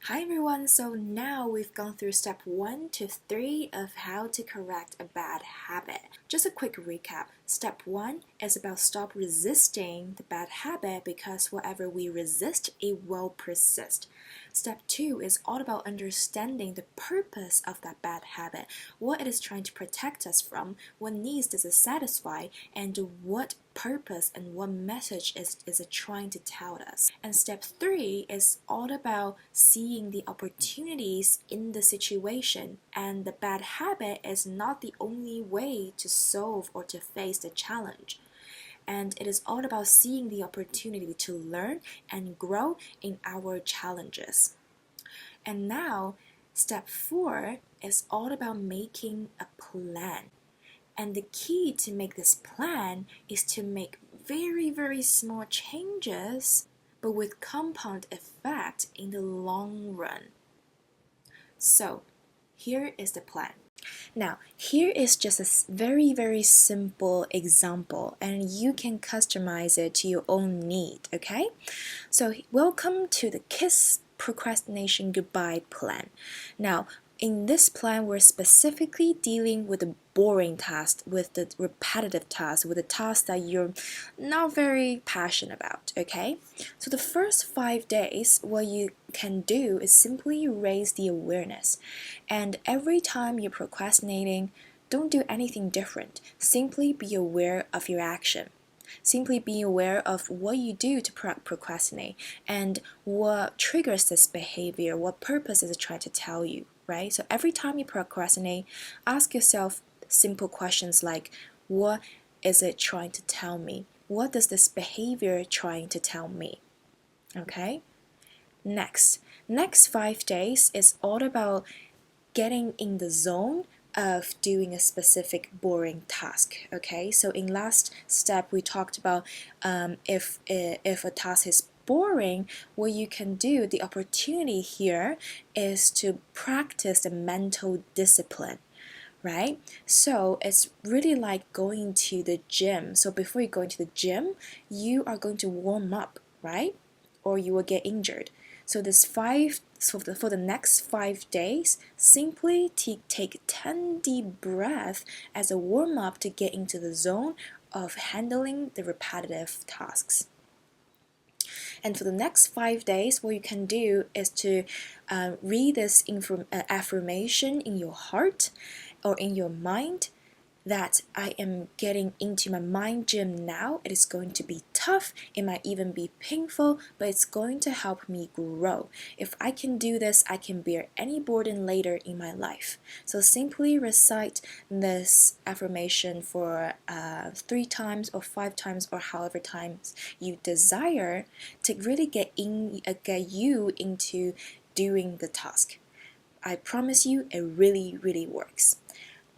Hi everyone, so now we've gone through step 1 to 3 of how to correct a bad habit. Just a quick recap. Step 1 is about stop resisting the bad habit because whatever we resist, it will persist. Step 2 is all about understanding the purpose of that bad habit, what it is trying to protect us from, what needs does it satisfy, and what purpose and what message is it trying to tell us. And step 3 is all about seeing the opportunities in the situation, and the bad habit is not the only way to solve or to face the challenge. And it is all about seeing the opportunity to learn and grow in our challenges. And now, step 4 is all about making a plan. And the key to make this plan is to make very small changes, but with compound effect in the long run. So, here is the plan. Now, here is just a very simple example, and you can customize it to your own need, okay? So, welcome to the KISS Procrastination Goodbye plan. Now, in this plan, we're specifically dealing with the boring task, with the repetitive task, with the task that you're not very passionate about, okay? So the first 5 days, what you can do is simply raise the awareness. And every time you're procrastinating, don't do anything different. Simply be aware of your action. Simply be aware of what you do to procrastinate and what triggers this behavior, what purpose is it trying to tell you, right? So every time you procrastinate, ask yourself simple questions like, what is it trying to tell me? What is this behavior trying to tell me? Okay? Next 5 days is all about getting in the zone of doing a specific boring task. Okay, so in last step we talked about if a task is boring, what you can do, the opportunity here is to practice the mental discipline, right? So it's really like going to the gym. So before you go into the gym, you are going to warm up, right? Or you will get injured. So for the next 5 days, simply take 10 deep breaths as a warm up to get into the zone of handling the repetitive tasks. And for the next 5 days, what you can do is to read this affirmation in your heart or in your mind, that I am getting into my mind gym now. It is going to be tough, it might even be painful, but it's going to help me grow. If I can do this, I can bear any burden later in my life. So simply recite this affirmation for 3 times or 5 times or however times you desire to really get you into doing the task. I promise you, it really works.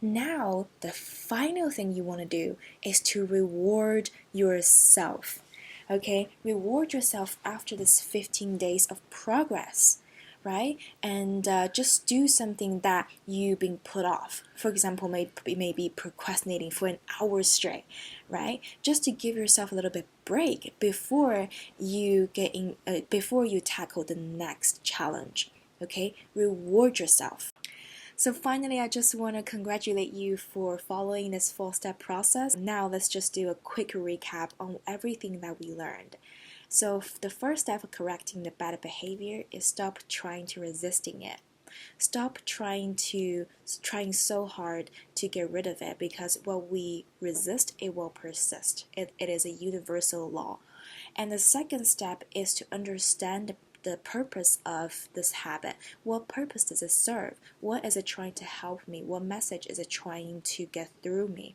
Now, the final thing you want to do is to reward yourself. Okay, reward yourself after this 15 days of progress, right? And just do something that you've been put off. For example, maybe procrastinating for an hour straight, right? Just to give yourself a little bit break before you before you tackle the next challenge. Okay, reward yourself. So finally, I just want to congratulate you for following this 4-step process. Now let's just do a quick recap on everything that we learned. So the first step of correcting the bad behavior is stop trying to resisting it. Stop trying so hard to get rid of it, because what we resist, it will persist. It is a universal law. And the second step is to understand the purpose of this habit. What purpose does it serve? What is it trying to help me? What message is it trying to get through me?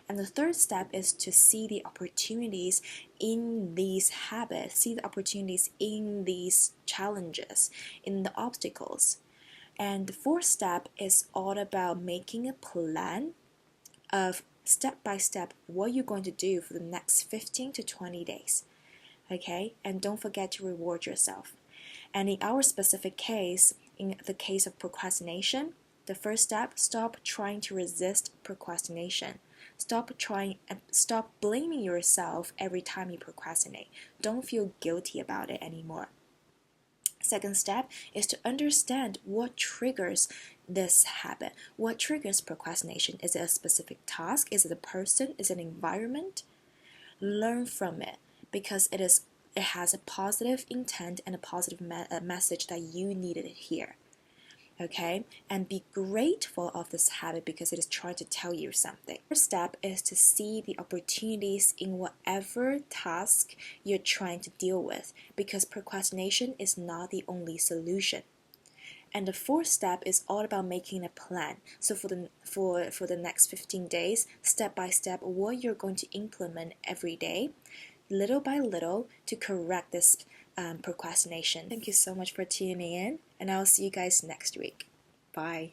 And the third step is to see the opportunities in these habits, see the opportunities in these challenges, in the obstacles. And the fourth step is all about making a plan of step by step what you're going to do for the next 15 to 20 days. Okay, and don't forget to reward yourself. And in our specific case, in the case of procrastination, the first step, stop trying to resist procrastination. Stop blaming yourself every time you procrastinate. Don't feel guilty about it anymore. Second step is to understand what triggers this habit. What triggers procrastination? Is it a specific task? Is it a person? Is it an environment? Learn from it because it has a positive intent and a positive message that you needed to hear. Okay, and be grateful of this habit because it is trying to tell you something. First step is to see the opportunities in whatever task you're trying to deal with, because procrastination is not the only solution. And the fourth step is all about making a plan. So for the next 15 days, step by step, what you're going to implement every day, little by little, to correct this procrastination. Thank you so much for tuning in, and I'll see you guys next week. Bye.